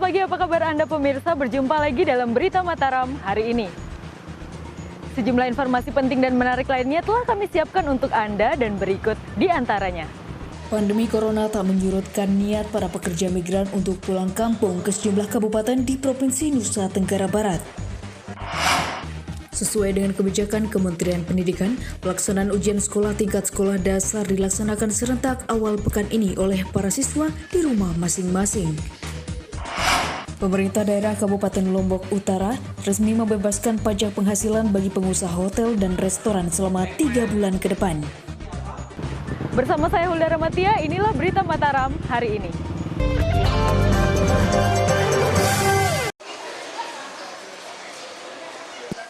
pagi, apa kabar Anda pemirsa? Berjumpa lagi dalam Berita Mataram hari ini. Sejumlah informasi penting dan menarik lainnya telah kami siapkan untuk Anda dan berikut di antaranya. Pandemi Corona tak menyurutkan niat para pekerja migran untuk pulang kampung ke sejumlah kabupaten di Provinsi Nusa Tenggara Barat. Sesuai dengan kebijakan Kementerian Pendidikan, pelaksanaan ujian sekolah tingkat sekolah dasar dilaksanakan serentak awal pekan ini oleh para siswa di rumah masing-masing. Pemerintah daerah Kabupaten Lombok Utara resmi membebaskan pajak penghasilan bagi pengusaha hotel dan restoran selama 3 bulan ke depan. Bersama saya Hulda Ramatia, inilah Berita Mataram hari ini.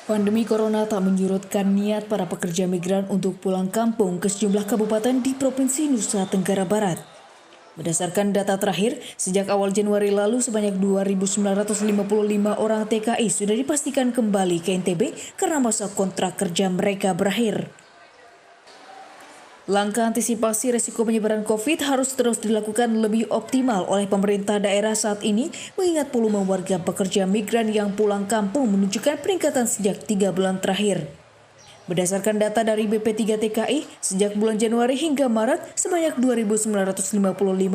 Pandemi Corona tak menyurutkan niat para pekerja migran untuk pulang kampung ke sejumlah kabupaten di Provinsi Nusa Tenggara Barat. Berdasarkan data terakhir, sejak awal Januari lalu sebanyak 2.955 orang TKI sudah dipastikan kembali ke NTB karena masa kontrak kerja mereka berakhir. Langkah antisipasi resiko penyebaran COVID harus terus dilakukan lebih optimal oleh pemerintah daerah saat ini, mengingat volume warga pekerja migran yang pulang kampung menunjukkan peningkatan sejak 3 bulan terakhir. Berdasarkan data dari BP3TKI, sejak bulan Januari hingga Maret, sebanyak 2.955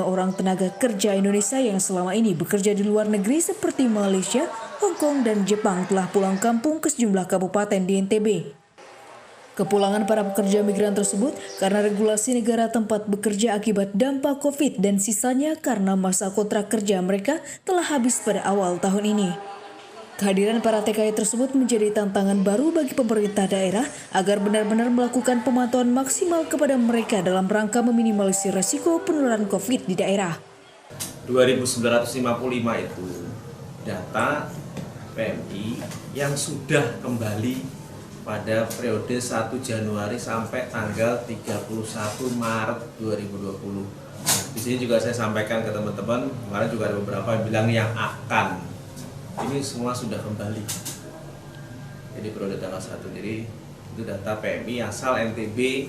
orang tenaga kerja Indonesia yang selama ini bekerja di luar negeri seperti Malaysia, Hong Kong, dan Jepang telah pulang kampung ke sejumlah kabupaten di NTB. Kepulangan para pekerja migran tersebut karena regulasi negara tempat bekerja akibat dampak COVID dan sisanya karena masa kontrak kerja mereka telah habis pada awal tahun ini. Kehadiran para TKI tersebut menjadi tantangan baru bagi pemerintah daerah agar benar-benar melakukan pemantauan maksimal kepada mereka dalam rangka meminimalisir resiko penularan COVID di daerah. 2.955 itu data PMI yang sudah kembali pada periode 1 Januari sampai tanggal 31 Maret 2020. Di sini juga saya sampaikan ke teman-teman, kemarin juga ada beberapa yang bilang yang akan. Ini semua sudah kembali. Jadi periode tanggal 1, jadi itu data PMI asal NTB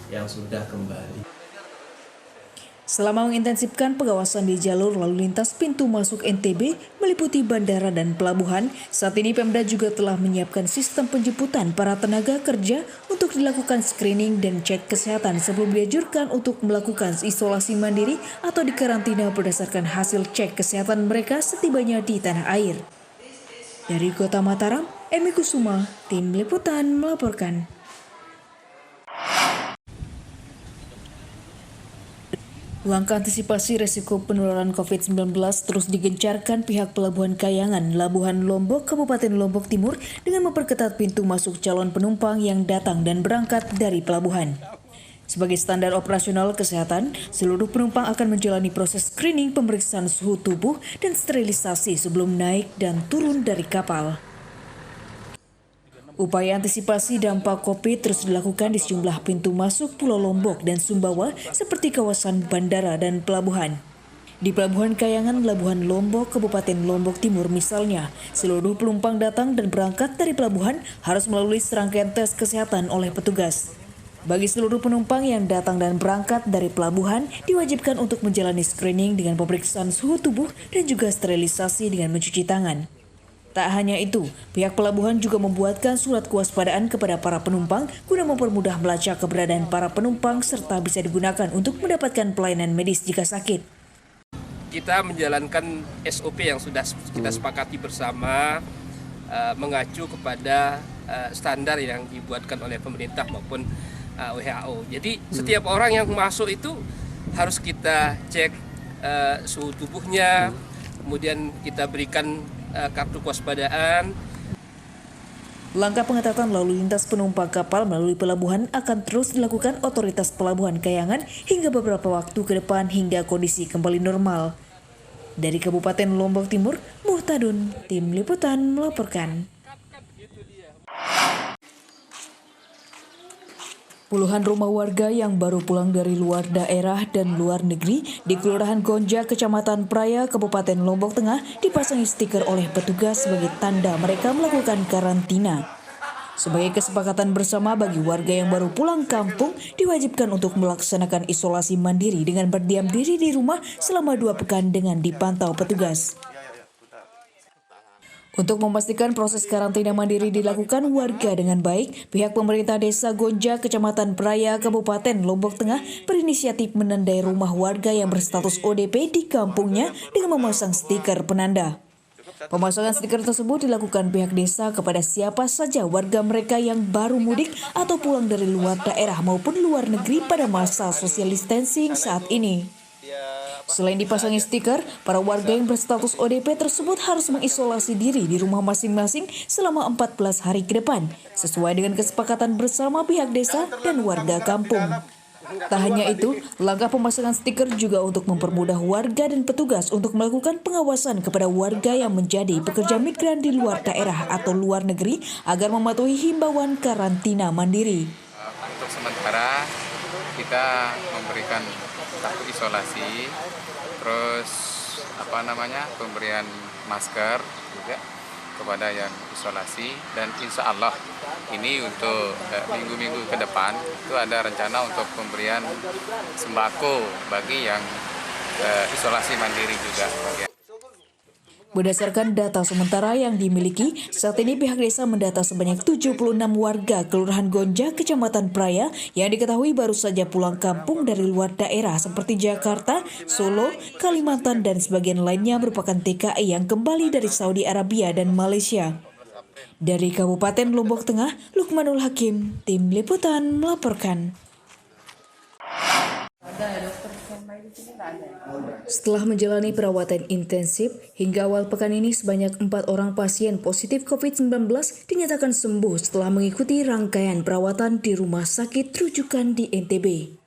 yang sudah kembali. Selama mengintensifkan pengawasan di jalur lalu lintas pintu masuk NTB meliputi bandara dan pelabuhan, saat ini Pemda juga telah menyiapkan sistem penjemputan para tenaga kerja untuk dilakukan screening dan cek kesehatan sebelum dianjurkan untuk melakukan isolasi mandiri atau dikarantina berdasarkan hasil cek kesehatan mereka setibanya di tanah air. Dari Kota Mataram, Emi Kusuma, Tim Liputan melaporkan. Langkah antisipasi resiko penularan COVID-19 terus digencarkan pihak Pelabuhan Kayangan, Labuhan Lombok, Kabupaten Lombok Timur dengan memperketat pintu masuk calon penumpang yang datang dan berangkat dari pelabuhan. Sebagai standar operasional kesehatan, seluruh penumpang akan menjalani proses screening pemeriksaan suhu tubuh dan sterilisasi sebelum naik dan turun dari kapal. Upaya antisipasi dampak COVID terus dilakukan di sejumlah pintu masuk Pulau Lombok dan Sumbawa seperti kawasan bandara dan pelabuhan. Di Pelabuhan Kayangan, Labuhan Lombok, Kabupaten Lombok Timur misalnya, seluruh penumpang datang dan berangkat dari pelabuhan harus melalui serangkaian tes kesehatan oleh petugas. Bagi seluruh penumpang yang datang dan berangkat dari pelabuhan, diwajibkan untuk menjalani screening dengan pemeriksaan suhu tubuh dan juga sterilisasi dengan mencuci tangan. Tak hanya itu, pihak pelabuhan juga membuatkan surat kewaspadaan kepada para penumpang guna mempermudah melacak keberadaan para penumpang serta bisa digunakan untuk mendapatkan pelayanan medis jika sakit. Kita menjalankan SOP yang sudah kita sepakati bersama, mengacu kepada standar yang dibuatkan oleh pemerintah maupun WHO. Jadi setiap orang yang masuk itu harus kita cek suhu tubuhnya, kemudian kita berikan kartu kewaspadaan. Langkah pengetatan lalu lintas penumpang kapal melalui pelabuhan akan terus dilakukan otoritas Pelabuhan Kayangan hingga beberapa waktu ke depan hingga kondisi kembali normal. Dari Kabupaten Lombok Timur, Muhtadun, Tim Liputan melaporkan. Puluhan rumah warga yang baru pulang dari luar daerah dan luar negeri di Kelurahan Gonja, Kecamatan Praya, Kabupaten Lombok Tengah dipasangi stiker oleh petugas sebagai tanda mereka melakukan karantina. Sebagai kesepakatan bersama bagi warga yang baru pulang kampung, diwajibkan untuk melaksanakan isolasi mandiri dengan berdiam diri di rumah selama 2 pekan dengan dipantau petugas. Untuk memastikan proses karantina mandiri dilakukan warga dengan baik, pihak pemerintah Desa Gonja, Kecamatan Praya, Kabupaten Lombok Tengah berinisiatif menandai rumah warga yang berstatus ODP di kampungnya dengan memasang stiker penanda. Pemasangan stiker tersebut dilakukan pihak desa kepada siapa saja warga mereka yang baru mudik atau pulang dari luar daerah maupun luar negeri pada masa social distancing saat ini. Selain dipasangi stiker, para warga yang berstatus ODP tersebut harus mengisolasi diri di rumah masing-masing selama 14 hari ke depan, sesuai dengan kesepakatan bersama pihak desa dan warga kampung. Tak hanya itu, langkah pemasangan stiker juga untuk mempermudah warga dan petugas untuk melakukan pengawasan kepada warga yang menjadi pekerja migran di luar daerah atau luar negeri agar mematuhi himbauan karantina mandiri. Untuk sementara kita memberikan satu isolasi, terus pemberian masker juga kepada yang isolasi, dan insya Allah ini untuk minggu-minggu ke depan itu ada rencana untuk pemberian sembako bagi yang isolasi mandiri juga. Berdasarkan data sementara yang dimiliki, saat ini pihak desa mendata sebanyak 76 warga Kelurahan Gonja, Kecamatan Praya yang diketahui baru saja pulang kampung dari luar daerah seperti Jakarta, Solo, Kalimantan, dan sebagian lainnya merupakan TKI yang kembali dari Saudi Arabia dan Malaysia. Dari Kabupaten Lombok Tengah, Lukmanul Hakim, Tim Liputan melaporkan. Setelah menjalani perawatan intensif, hingga awal pekan ini sebanyak 4 orang pasien positif COVID-19 dinyatakan sembuh setelah mengikuti rangkaian perawatan di rumah sakit rujukan di NTB.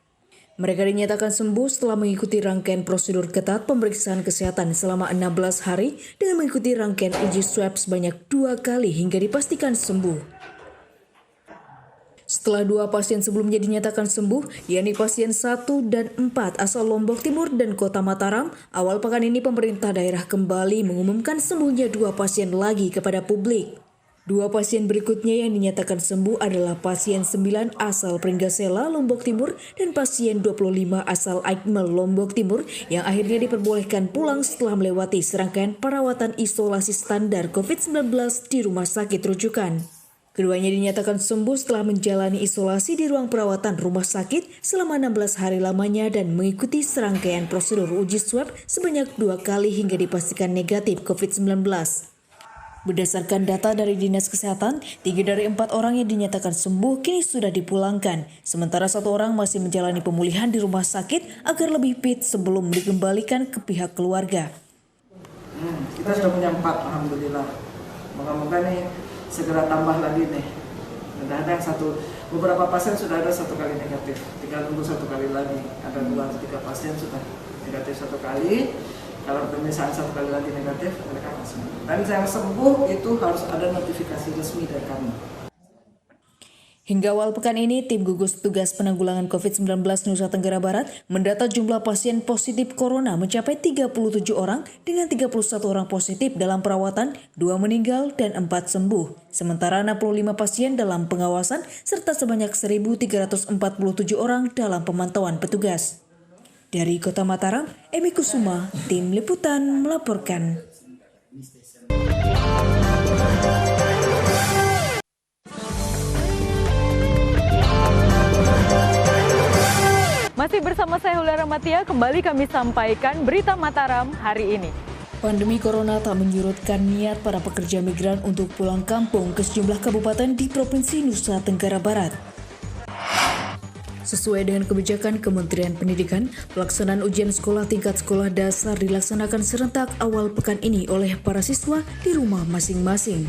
Mereka dinyatakan sembuh setelah mengikuti rangkaian prosedur ketat pemeriksaan kesehatan selama 16 hari dengan mengikuti rangkaian uji swab sebanyak 2 kali hingga dipastikan sembuh. Setelah 2 pasien sebelumnya dinyatakan sembuh, yakni pasien 1 dan 4 asal Lombok Timur dan Kota Mataram, awal pekan ini pemerintah daerah kembali mengumumkan sembuhnya 2 pasien lagi kepada publik. 2 pasien berikutnya yang dinyatakan sembuh adalah pasien 9 asal Pringgasela, Lombok Timur, dan pasien 25 asal Aikmel, Lombok Timur, yang akhirnya diperbolehkan pulang setelah melewati serangkaian perawatan isolasi standar COVID-19 di rumah sakit rujukan. Keduanya dinyatakan sembuh setelah menjalani isolasi di ruang perawatan rumah sakit selama 16 hari lamanya dan mengikuti serangkaian prosedur uji swab sebanyak 2 kali hingga dipastikan negatif COVID-19. Berdasarkan data dari Dinas Kesehatan, 3 dari 4 orang yang dinyatakan sembuh kini sudah dipulangkan, sementara 1 orang masih menjalani pemulihan di rumah sakit agar lebih fit sebelum dikembalikan ke pihak keluarga. Kita sudah punya 4, alhamdulillah. Moga-moga nih segera tambah lagi nih. Ada beberapa pasien sudah ada 1 kali negatif, tinggal tunggu 1 kali lagi. Ada 2-3 pasien sudah negatif 1 kali. Kalau misalnya 1 kali lagi negatif, mereka akan sembuh. Dan yang sembuh itu harus ada notifikasi resmi dari kami. Hingga awal pekan ini, tim gugus tugas penanggulangan COVID-19 Nusa Tenggara Barat mendata jumlah pasien positif corona mencapai 37 orang dengan 31 orang positif dalam perawatan, 2 meninggal dan 4 sembuh. Sementara 65 pasien dalam pengawasan serta sebanyak 1.347 orang dalam pemantauan petugas. Dari Kota Mataram, Emi Kusuma, Tim Liputan melaporkan. Masih bersama saya Hulara Matia, kembali kami sampaikan berita Mataram hari ini. Pandemi corona tak menyurutkan niat para pekerja migran untuk pulang kampung ke sejumlah kabupaten di Provinsi Nusa Tenggara Barat. Sesuai dengan kebijakan Kementerian Pendidikan, pelaksanaan ujian sekolah tingkat sekolah dasar dilaksanakan serentak awal pekan ini oleh para siswa di rumah masing-masing.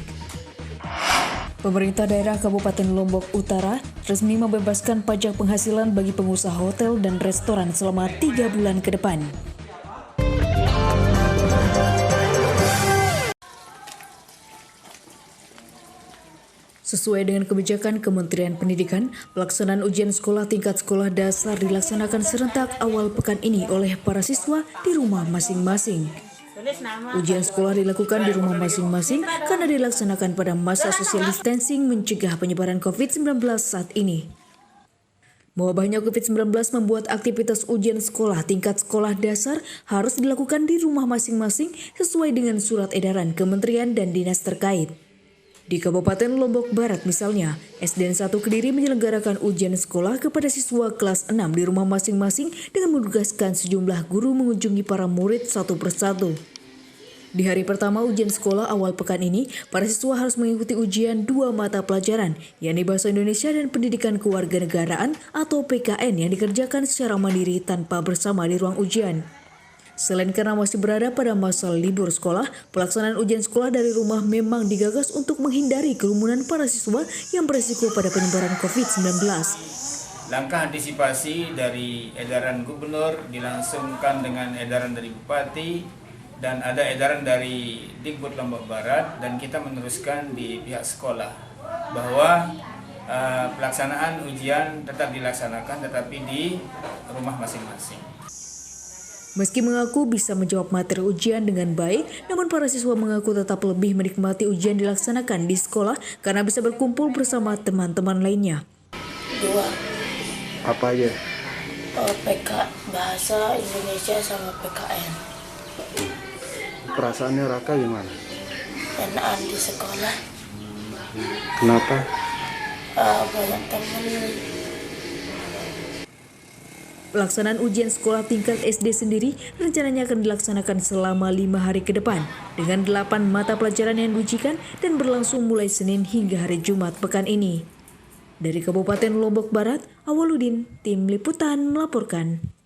Pemerintah daerah Kabupaten Lombok Utara resmi membebaskan pajak penghasilan bagi pengusaha hotel dan restoran selama 3 bulan ke depan. Sesuai dengan kebijakan Kementerian Pendidikan, pelaksanaan ujian sekolah tingkat sekolah dasar dilaksanakan serentak awal pekan ini oleh para siswa di rumah masing-masing. Ujian sekolah dilakukan di rumah masing-masing karena dilaksanakan pada masa social distancing mencegah penyebaran COVID-19 saat ini. Mewabahnya COVID-19 membuat aktivitas ujian sekolah tingkat sekolah dasar harus dilakukan di rumah masing-masing sesuai dengan surat edaran kementerian dan dinas terkait. Di Kabupaten Lombok Barat misalnya, SDN 1 Kediri menyelenggarakan ujian sekolah kepada siswa kelas 6 di rumah masing-masing dengan menugaskan sejumlah guru mengunjungi para murid satu persatu. Di hari pertama ujian sekolah awal pekan ini, para siswa harus mengikuti ujian 2 mata pelajaran, yakni Bahasa Indonesia dan Pendidikan Kewarganegaraan atau PKN yang dikerjakan secara mandiri tanpa bersama di ruang ujian. Selain karena masih berada pada masa libur sekolah, pelaksanaan ujian sekolah dari rumah memang digagas untuk menghindari kerumunan para siswa yang beresiko pada penyebaran COVID-19. Langkah antisipasi dari edaran gubernur dilangsungkan dengan edaran dari bupati dan ada edaran dari Dikbud Lombok Barat, dan kita meneruskan di pihak sekolah bahwa pelaksanaan ujian tetap dilaksanakan tetapi di rumah masing-masing. Meski mengaku bisa menjawab materi ujian dengan baik, namun para siswa mengaku tetap lebih menikmati ujian dilaksanakan di sekolah karena bisa berkumpul bersama teman-teman lainnya. 2. Apa aja? PK Bahasa Indonesia sama PKN. Perasaannya Raka gimana? Enakan di sekolah. Kenapa? Banyak teman. Pelaksanaan ujian sekolah tingkat SD sendiri rencananya akan dilaksanakan selama 5 hari ke depan dengan 8 mata pelajaran yang diujikan dan berlangsung mulai Senin hingga hari Jumat pekan ini. Dari Kabupaten Lombok Barat, Awaludin, Tim Liputan melaporkan.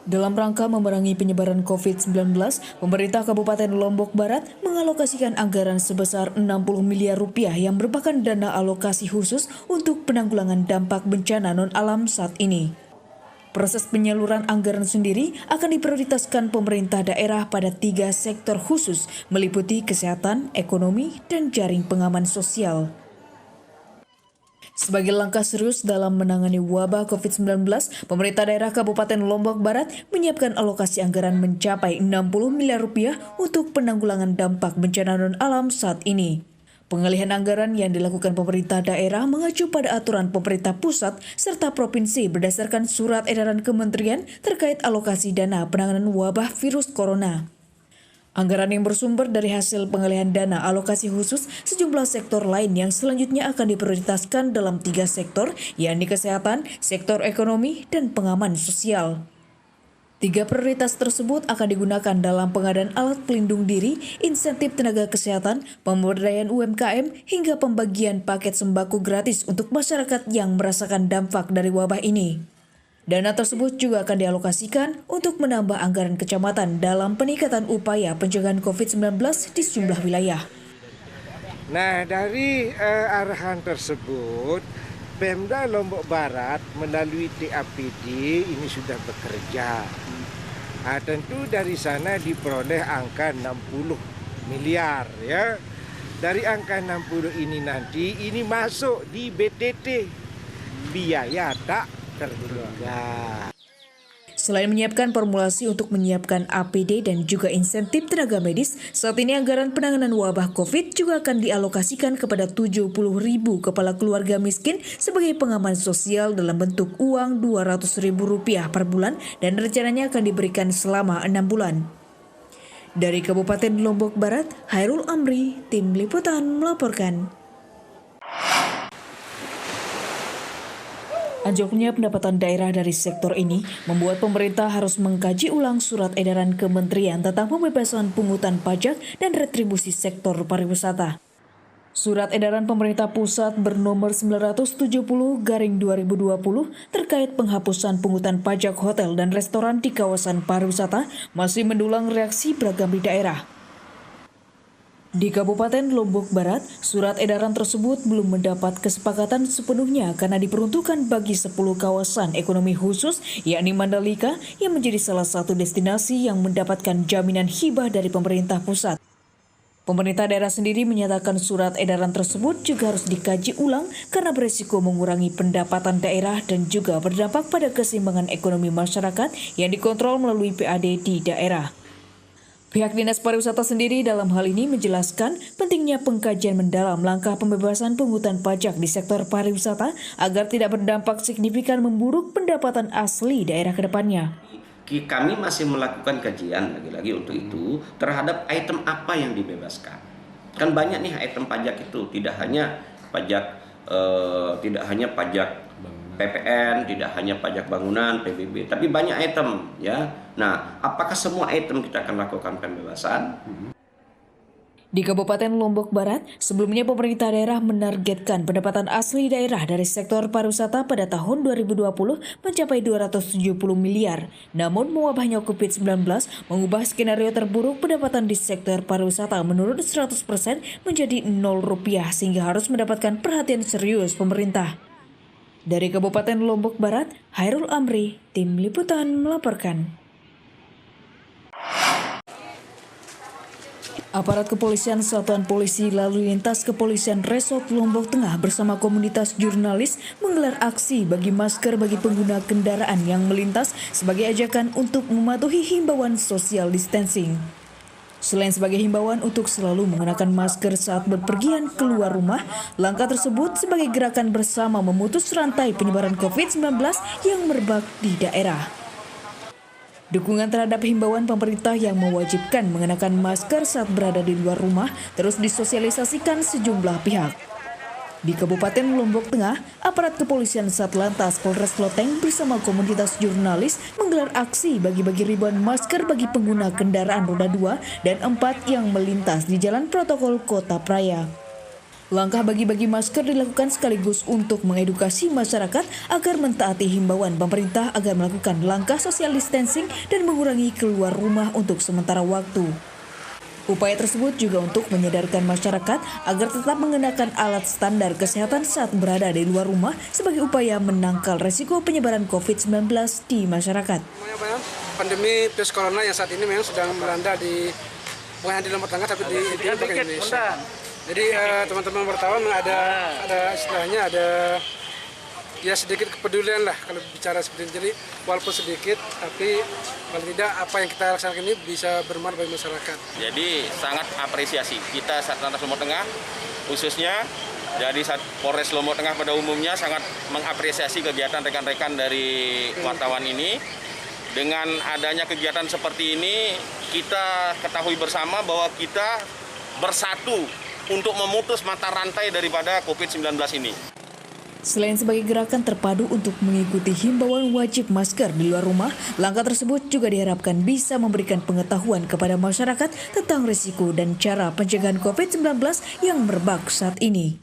Dalam rangka memerangi penyebaran COVID-19, pemerintah Kabupaten Lombok Barat mengalokasikan anggaran sebesar 60 miliar rupiah yang merupakan dana alokasi khusus untuk penanggulangan dampak bencana non-alam saat ini. Proses penyaluran anggaran sendiri akan diprioritaskan pemerintah daerah pada 3 sektor khusus, meliputi kesehatan, ekonomi, dan jaring pengaman sosial. Sebagai langkah serius dalam menangani wabah COVID-19, pemerintah daerah Kabupaten Lombok Barat menyiapkan alokasi anggaran mencapai 60 miliar rupiah untuk penanggulangan dampak bencana non-alam saat ini. Pengalihan anggaran yang dilakukan pemerintah daerah mengacu pada aturan pemerintah pusat serta provinsi berdasarkan surat edaran kementerian terkait alokasi dana penanganan wabah virus corona. Anggaran yang bersumber dari hasil pengalihan dana alokasi khusus sejumlah sektor lain yang selanjutnya akan diprioritaskan dalam 3 sektor, yakni kesehatan, sektor ekonomi, dan pengaman sosial. 3 prioritas tersebut akan digunakan dalam pengadaan alat pelindung diri, insentif tenaga kesehatan, pemberdayaan UMKM, hingga pembagian paket sembako gratis untuk masyarakat yang merasakan dampak dari wabah ini. Dana tersebut juga akan dialokasikan untuk menambah anggaran kecamatan dalam peningkatan upaya pencegahan COVID-19 di sejumlah wilayah. Nah, dari arahan tersebut, Pemda Lombok Barat melalui TAPD ini sudah bekerja. Tentu dari sana diperoleh angka 60 miliar ya. Dari angka 60 ini nanti ini masuk di BTT, biaya tak terduga. Selain menyiapkan formulasi untuk menyiapkan APD dan juga insentif tenaga medis, saat ini anggaran penanganan wabah COVID juga akan dialokasikan kepada 70.000 kepala keluarga miskin sebagai pengaman sosial dalam bentuk uang Rp200.000 per bulan dan rencananya akan diberikan selama 6 bulan. Dari Kabupaten Lombok Barat, Hairul Amri, Tim Liputan melaporkan. Anjloknya pendapatan daerah dari sektor ini membuat pemerintah harus mengkaji ulang surat edaran kementerian tentang pembebasan pungutan pajak dan retribusi sektor pariwisata. Surat edaran pemerintah pusat bernomor 970/2020 terkait penghapusan pungutan pajak hotel dan restoran di kawasan pariwisata masih mendulang reaksi beragam di daerah. Di Kabupaten Lombok Barat, surat edaran tersebut belum mendapat kesepakatan sepenuhnya karena diperuntukkan bagi 10 kawasan ekonomi khusus, yakni Mandalika yang menjadi salah satu destinasi yang mendapatkan jaminan hibah dari pemerintah pusat. Pemerintah daerah sendiri menyatakan surat edaran tersebut juga harus dikaji ulang karena berisiko mengurangi pendapatan daerah dan juga berdampak pada keseimbangan ekonomi masyarakat yang dikontrol melalui PAD di daerah. Pihak Dinas Pariwisata sendiri dalam hal ini menjelaskan pentingnya pengkajian mendalam langkah pembebasan pungutan pajak di sektor pariwisata agar tidak berdampak signifikan memburuk pendapatan asli daerah ke depannya. Kami masih melakukan kajian lagi-lagi untuk itu terhadap item apa yang dibebaskan. Kan banyak nih item pajak itu, tidak hanya pajak PPN, tidak hanya pajak bangunan, PBB, tapi banyak item ya. Nah, apakah semua item kita akan lakukan pembebasan? Di Kabupaten Lombok Barat, sebelumnya pemerintah daerah menargetkan pendapatan asli daerah dari sektor pariwisata pada tahun 2020 mencapai 270 miliar. Namun mewabahnya COVID-19 mengubah skenario terburuk pendapatan di sektor pariwisata menurun 100% menjadi Rp0 sehingga harus mendapatkan perhatian serius pemerintah. Dari Kabupaten Lombok Barat, Hairul Amri, Tim Liputan melaporkan. Aparat Kepolisian Satuan Polisi Lalu Lintas Kepolisian Resort Lombok Tengah bersama komunitas jurnalis menggelar aksi bagi masker bagi pengguna kendaraan yang melintas sebagai ajakan untuk mematuhi himbauan social distancing. Selain sebagai himbauan untuk selalu mengenakan masker saat berpergian keluar rumah, langkah tersebut sebagai gerakan bersama memutus rantai penyebaran COVID-19 yang merebak di daerah. Dukungan terhadap himbauan pemerintah yang mewajibkan mengenakan masker saat berada di luar rumah terus disosialisasikan sejumlah pihak. Di Kabupaten Lombok Tengah, aparat kepolisian Satlantas Polres Kloteng bersama komunitas jurnalis menggelar aksi bagi-bagi ribuan masker bagi pengguna kendaraan roda 2 dan 4 yang melintas di jalan protokol Kota Praya. Langkah bagi-bagi masker dilakukan sekaligus untuk mengedukasi masyarakat agar mentaati himbauan pemerintah agar melakukan langkah social distancing dan mengurangi keluar rumah untuk sementara waktu. Upaya tersebut juga untuk menyadarkan masyarakat agar tetap mengenakan alat standar kesehatan saat berada di luar rumah sebagai upaya menangkal resiko penyebaran COVID-19 di masyarakat. Pandemi virus corona yang saat ini memang sedang melanda bukan hanya di Lombok Tengah tapi di Indonesia. Jadi teman-teman wartawan ada istilahnya ada ya sedikit kepedulian lah kalau bicara seperti ini. Jadi walaupun sedikit tapi paling tidak apa yang kita laksanakan ini bisa bermanfaat bagi masyarakat. Jadi sangat apresiasi kita Satlantas Lombok Tengah khususnya dari Polres Lombok Tengah pada umumnya sangat mengapresiasi kegiatan rekan-rekan dari wartawan ini. Dengan adanya kegiatan seperti ini kita ketahui bersama bahwa kita bersatu untuk memutus mata rantai daripada COVID-19 ini. Selain sebagai gerakan terpadu untuk mengikuti himbauan wajib masker di luar rumah, langkah tersebut juga diharapkan bisa memberikan pengetahuan kepada masyarakat tentang risiko dan cara pencegahan COVID-19 yang merebak saat ini.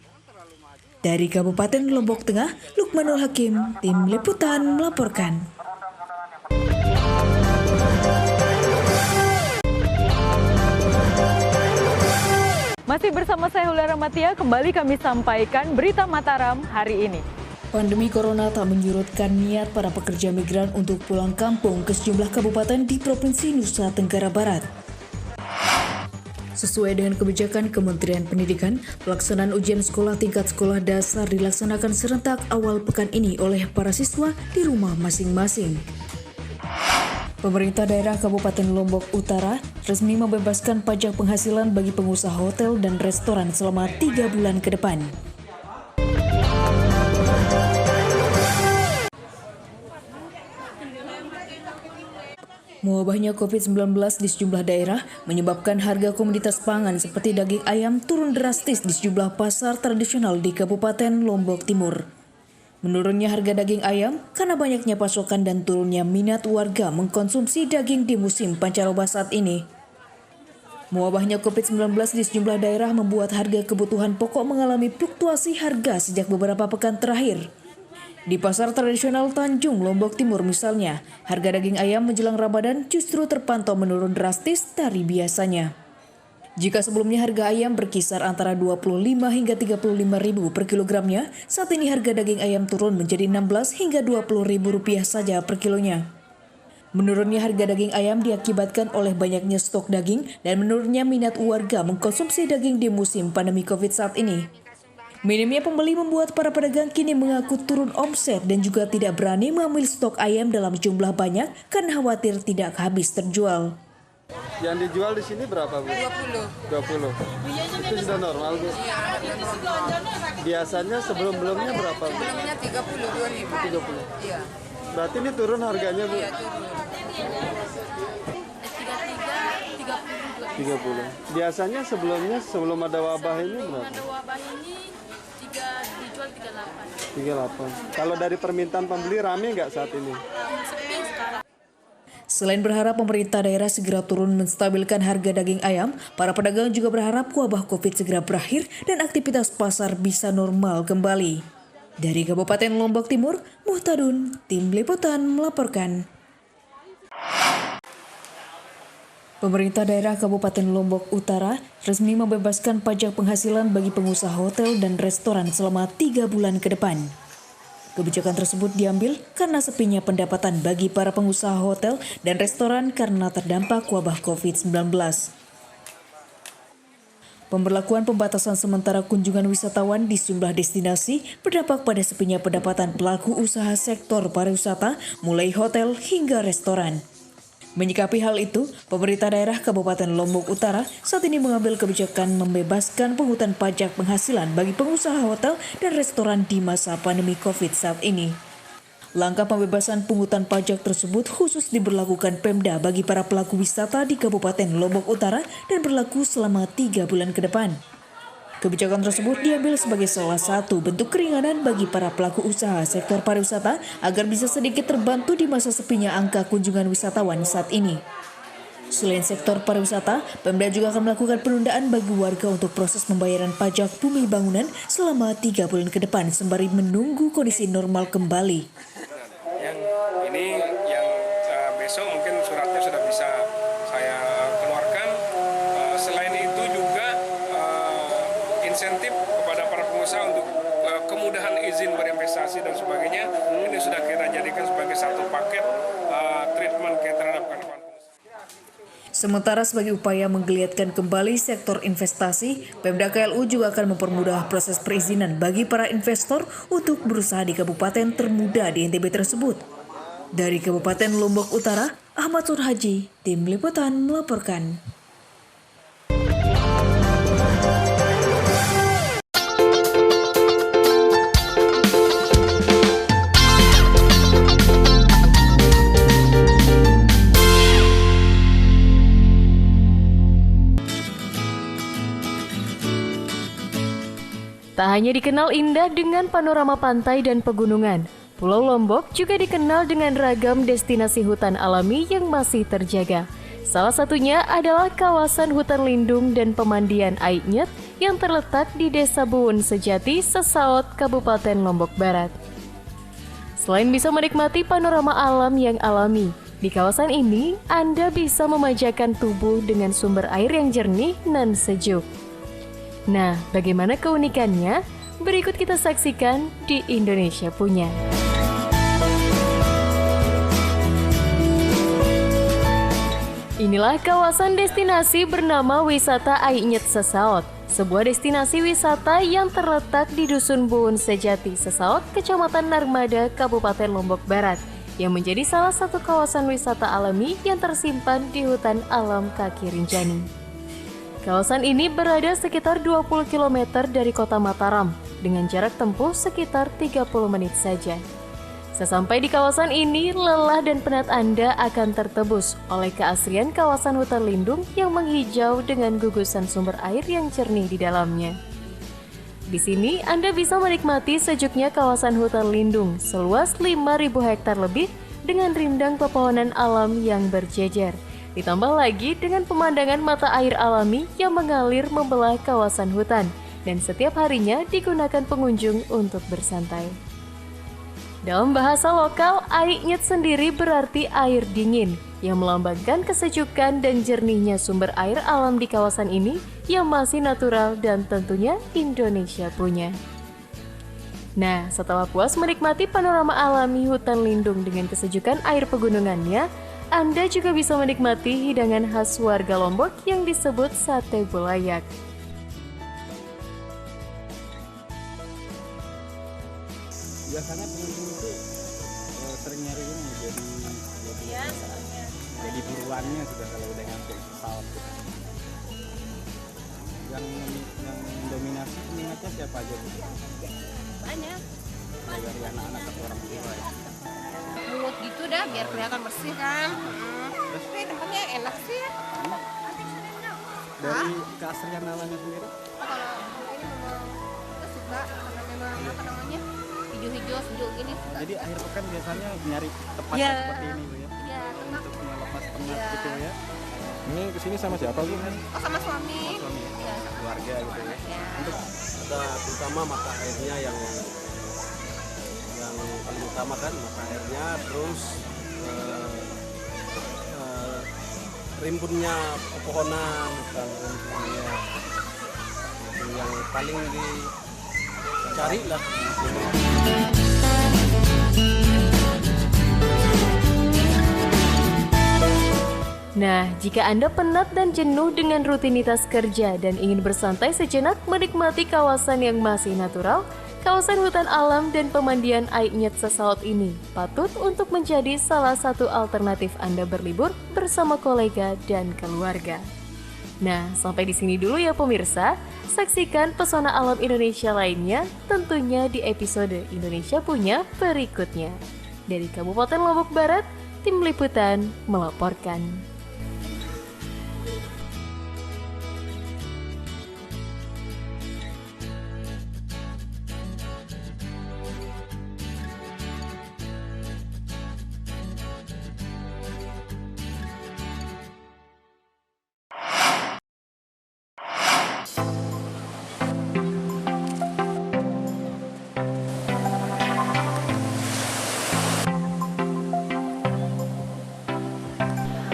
Dari Kabupaten Lombok Tengah, Lukmanul Hakim, Tim Liputan melaporkan. Masih bersama saya Hulara Matia, kembali kami sampaikan berita Mataram hari ini. Pandemi corona tak menyurutkan niat para pekerja migran untuk pulang kampung ke sejumlah kabupaten di Provinsi Nusa Tenggara Barat. Sesuai dengan kebijakan Kementerian Pendidikan, pelaksanaan ujian sekolah tingkat sekolah dasar dilaksanakan serentak awal pekan ini oleh para siswa di rumah masing-masing. Pemerintah daerah Kabupaten Lombok Utara resmi membebaskan pajak penghasilan bagi pengusaha hotel dan restoran selama 3 bulan ke depan. Mewabahnya COVID-19 di sejumlah daerah menyebabkan harga komoditas pangan seperti daging ayam turun drastis di sejumlah pasar tradisional di Kabupaten Lombok Timur. Menurunnya harga daging ayam karena banyaknya pasokan dan turunnya minat warga mengkonsumsi daging di musim pancaroba saat ini. Mewabahnya COVID-19 di sejumlah daerah membuat harga kebutuhan pokok mengalami fluktuasi harga sejak beberapa pekan terakhir. Di pasar tradisional Tanjung, Lombok Timur misalnya, harga daging ayam menjelang Ramadan justru terpantau menurun drastis dari biasanya. Jika sebelumnya harga ayam berkisar antara 25 hingga 35 ribu per kilogramnya, saat ini harga daging ayam turun menjadi 16 hingga 20 ribu rupiah saja per kilonya. Menurunnya harga daging ayam diakibatkan oleh banyaknya stok daging dan menurunnya minat warga mengkonsumsi daging di musim pandemi COVID saat ini. Minimnya pembeli membuat para pedagang kini mengaku turun omset dan juga tidak berani mengambil stok ayam dalam jumlah banyak karena khawatir tidak habis terjual. Yang dijual di sini berapa, Bu? 20. 20. Itu sudah normal, Bu? Iya, Biasanya sebelum-belumnya berapa, Bu? sebelumnya 32.000. 30. Iya. Berarti ini turun harganya, Bu? Iya, turun. 30. Biasanya sebelum ada wabah ini berapa? Ada wabah ini dijual 38. 38. Kalau dari permintaan pembeli rame nggak saat ini? Sepi sekarang. Selain berharap pemerintah daerah segera turun menstabilkan harga daging ayam, para pedagang juga berharap wabah COVID segera berakhir dan aktivitas pasar bisa normal kembali. Dari Kabupaten Lombok Timur, Muhtadun, Tim Liputan melaporkan. Pemerintah daerah Kabupaten Lombok Utara resmi membebaskan pajak penghasilan bagi pengusaha hotel dan restoran selama 3 bulan ke depan. Kebijakan tersebut diambil karena sepinya pendapatan bagi para pengusaha hotel dan restoran karena terdampak wabah COVID-19. Pemberlakuan pembatasan sementara kunjungan wisatawan di sejumlah destinasi berdampak pada sepinya pendapatan pelaku usaha sektor pariwisata mulai hotel hingga restoran. Menyikapi hal itu, pemerintah daerah Kabupaten Lombok Utara saat ini mengambil kebijakan membebaskan pungutan pajak penghasilan bagi pengusaha hotel dan restoran di masa pandemi COVID saat ini. Langkah pembebasan pungutan pajak tersebut khusus diberlakukan Pemda bagi para pelaku wisata di Kabupaten Lombok Utara dan berlaku selama 3 bulan ke depan. Kebijakan tersebut diambil sebagai salah satu bentuk keringanan bagi para pelaku usaha sektor pariwisata agar bisa sedikit terbantu di masa sepinya angka kunjungan wisatawan saat ini. Selain sektor pariwisata, Pemda juga akan melakukan penundaan bagi warga untuk proses pembayaran pajak bumi bangunan selama 3 bulan ke depan sembari menunggu kondisi normal kembali. Yang ini yang besok mungkin suratnya sudah bisa saya keluarkan. Selain itu juga insentif kepada para pengusaha untuk kemudahan izin berinvestasi dan sebagainya, ini sudah kita jadikan sebagai satu paket treatment terhadap kawan-kawan. Sementara sebagai upaya menggeliatkan kembali sektor investasi, Pemda KLU juga akan mempermudah proses perizinan bagi para investor untuk berusaha di kabupaten termuda di NTB tersebut. Dari Kabupaten Lombok Utara, Ahmad Surhaji, Tim Liputan melaporkan. Tak hanya dikenal indah dengan panorama pantai dan pegunungan, Pulau Lombok juga dikenal dengan ragam destinasi hutan alami yang masih terjaga. Salah satunya adalah kawasan hutan lindung dan pemandian Aiknyet yang terletak di Desa Buun Sejati, Sesaot, Kabupaten Lombok Barat. Selain bisa menikmati panorama alam yang alami, di kawasan ini Anda bisa memanjakan tubuh dengan sumber air yang jernih dan sejuk. Nah, bagaimana keunikannya? Berikut kita saksikan di Indonesia Punya. Inilah kawasan destinasi bernama Wisata Aiknyet Sesaot, sebuah destinasi wisata yang terletak di Dusun Buun Sejati, Sesaot, Kecamatan Narmada, Kabupaten Lombok Barat, yang menjadi salah satu kawasan wisata alami yang tersimpan di hutan alam kaki Rinjani. Kawasan ini berada sekitar 20 km dari kota Mataram, dengan jarak tempuh sekitar 30 menit saja. Sesampai di kawasan ini, lelah dan penat Anda akan tertebus oleh keasrian kawasan hutan lindung yang menghijau dengan gugusan sumber air yang jernih di dalamnya. Di sini, Anda bisa menikmati sejuknya kawasan hutan lindung seluas 5.000 hektar lebih dengan rindang pepohonan alam yang berjejer. Ditambah lagi dengan pemandangan mata air alami yang mengalir membelah kawasan hutan dan setiap harinya digunakan pengunjung untuk bersantai. Dalam bahasa lokal, Aiknyet sendiri berarti air dingin yang melambangkan kesejukan dan jernihnya sumber air alam di kawasan ini yang masih natural dan tentunya Indonesia punya. Nah, setelah puas menikmati panorama alami hutan lindung dengan kesejukan air pegunungannya, Anda juga bisa menikmati hidangan khas warga Lombok yang disebut sate bulayak. Biasanya pengunjung itu sering nyari ini jadi ya, soalnya jadi buruannya sudah kalau udah nyampe pesawat. Yang mendominasi peminatnya siapa aja? Banyak. Dari anak-anak atau orang tua ya? Mungut gitu dah biar kelihatan bersih kan. Tapi tempatnya enak sih. Dari keaslian namanya sendiri? Kalau ini memang kita suka karena memang apa namanya hijau-hijau sejuk gini. Suka. Jadi akhir pekan biasanya nyari tempat Ya. seperti ini Bu ya? Iya, tempat Untuk melepas penat Ya. gitu ya? Ini kesini sama siapa Bu? Oh sama suami. Suami ya? Iya. Keluarga gitu ya? Ya. Untuk Ada terutama mata airnya yang paling utama kan mata airnya, terus rimbunnya pepohonan bukan rimbunnya itu yang paling dicari lah. Nah, jika Anda penat dan jenuh dengan rutinitas kerja dan ingin bersantai sejenak menikmati kawasan yang masih natural, kawasan hutan alam dan pemandian Ainyet Sasaot ini patut untuk menjadi salah satu alternatif Anda berlibur bersama kolega dan keluarga. Nah, sampai di sini dulu ya pemirsa. Saksikan pesona alam Indonesia lainnya tentunya di episode Indonesia Punya berikutnya. Dari Kabupaten Lombok Barat, Tim Liputan melaporkan.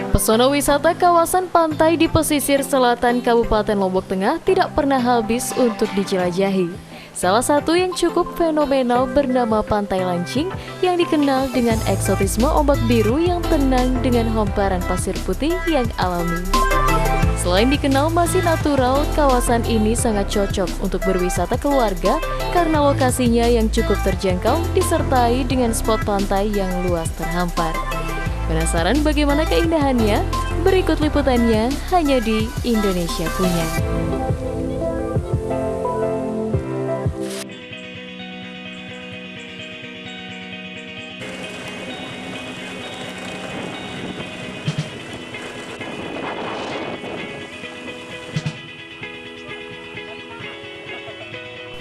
Pesona wisata kawasan pantai di pesisir selatan Kabupaten Lombok Tengah tidak pernah habis untuk dijelajahi. Salah satu yang cukup fenomenal bernama Pantai Lancing yang dikenal dengan eksotisme ombak biru yang tenang dengan hamparan pasir putih yang alami. Selain dikenal masih natural, kawasan ini sangat cocok untuk berwisata keluarga karena lokasinya yang cukup terjangkau disertai dengan spot pantai yang luas terhampar. Penasaran bagaimana keindahannya? Berikut liputannya hanya di Indonesia Punya.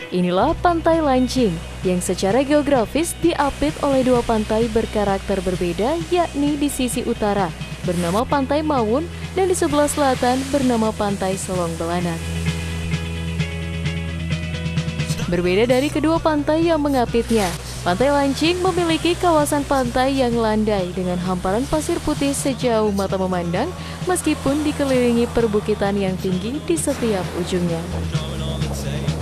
Inilah Pantai Lancing yang secara geografis diapit oleh dua pantai berkarakter berbeda, yakni di sisi utara bernama Pantai Mawun dan di sebelah selatan bernama Pantai Selong Belanak. Berbeda dari kedua pantai yang mengapitnya, Pantai Lancing memiliki kawasan pantai yang landai dengan hamparan pasir putih sejauh mata memandang meskipun dikelilingi perbukitan yang tinggi di setiap ujungnya.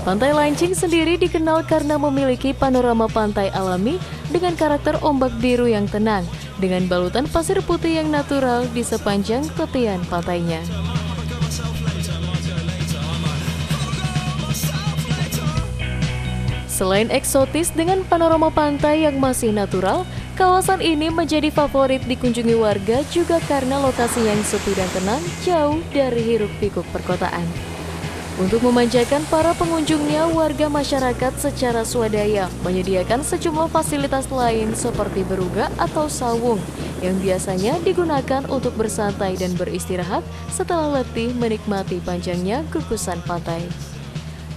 Pantai Lancing sendiri dikenal karena memiliki panorama pantai alami dengan karakter ombak biru yang tenang, dengan balutan pasir putih yang natural di sepanjang tepian pantainya. Selain eksotis dengan panorama pantai yang masih natural, kawasan ini menjadi favorit dikunjungi warga juga karena lokasi yang sepi dan tenang jauh dari hiruk-pikuk perkotaan. Untuk memanjakan para pengunjungnya, warga masyarakat secara swadaya menyediakan sejumlah fasilitas lain seperti beruga atau sawung yang biasanya digunakan untuk bersantai dan beristirahat setelah letih menikmati panjangnya gugusan pantai.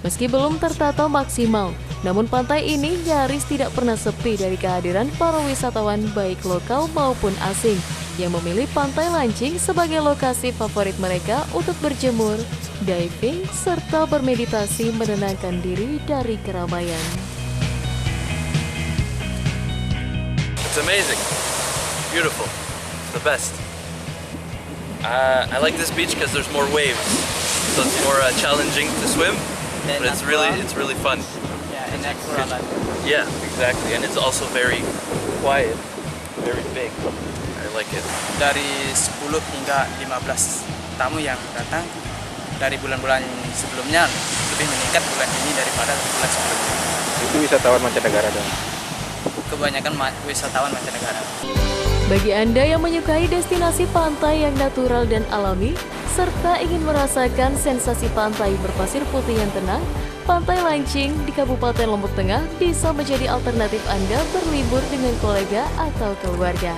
Meski belum tertata maksimal, namun pantai ini nyaris tidak pernah sepi dari kehadiran para wisatawan baik lokal maupun asing yang memilih Pantai Lancing sebagai lokasi favorit mereka untuk berjemur, diving, serta bermeditasi menenangkan diri dari keramaian. It's amazing, beautiful, it's the best. I like this beach because there's more waves, so it's more challenging to swim, but it's really fun. Yeah, and natural. Yeah, exactly, and it's also very quiet, very big. I like it. Dari 10 hingga 15 tamu yang datang dari bulan-bulan sebelumnya lebih meningkat bulan ini daripada bulan sebelumnya. Itu wisatawan mancanegara dong? Kebanyakan wisatawan mancanegara. Bagi Anda yang menyukai destinasi pantai yang natural dan alami, serta ingin merasakan sensasi pantai berpasir putih yang tenang, Pantai Lancing di Kabupaten Lombok Tengah bisa menjadi alternatif Anda berlibur dengan kolega atau keluarga.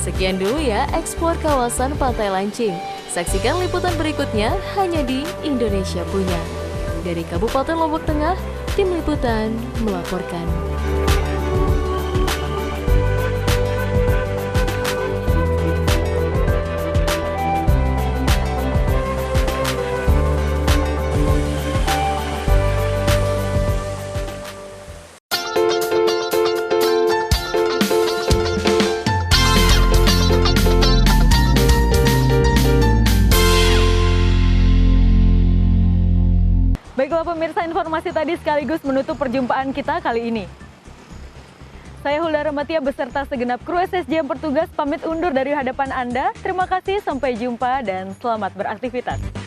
Sekian dulu ya eksplor kawasan Pantai Lancing. Saksikan liputan berikutnya hanya di Indonesia Punya. Dari Kabupaten Lombok Tengah, Tim Liputan melaporkan. Baiklah pemirsa, informasi tadi sekaligus menutup perjumpaan kita kali ini. Saya Hulda Ramatia beserta segenap kru SSJ yang bertugas pamit undur dari hadapan Anda. Terima kasih, sampai jumpa dan selamat beraktivitas.